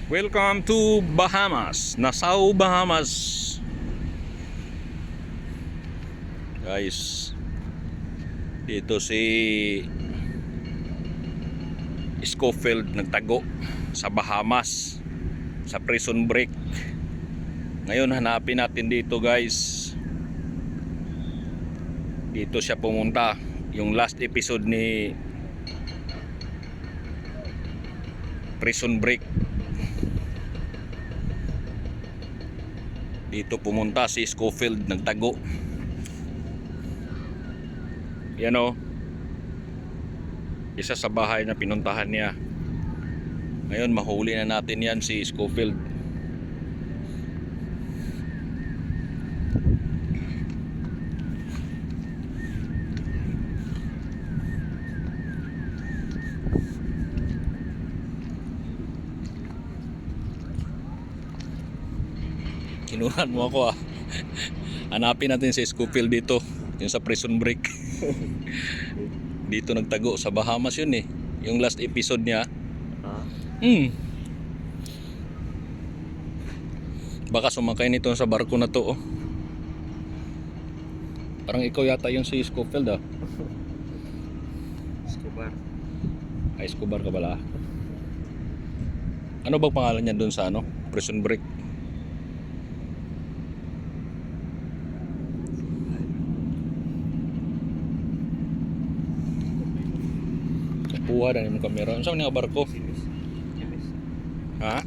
Welcome to Bahamas, Nassau, Bahamas. Guys, dito si Scofield nagtago sa Bahamas sa prison break. Ngayon hanapin natin dito, guys. Dito siya pumunta. Yung last episode ni Prison Break, dito pumunta si Scofield nagtago. Yan o, isa sa bahay na pinuntahan niya. Ngayon mahuli na natin yan si Scofield. Kinuhan mo ako ah. Hanapin natin si Scofield dito, yung sa Prison Break. Dito nagtago sa Bahamas yun eh. Yung last episode niya. Baka sumakay nito sa barko na to oh. Parang ikaw yata yung si Scofield ah. Escobar. Ay, Escobar ka pala. Ano bang pangalan niya doon sa Prison Break? Kuha na yung kamera. Saan nga barko? MS. Ha?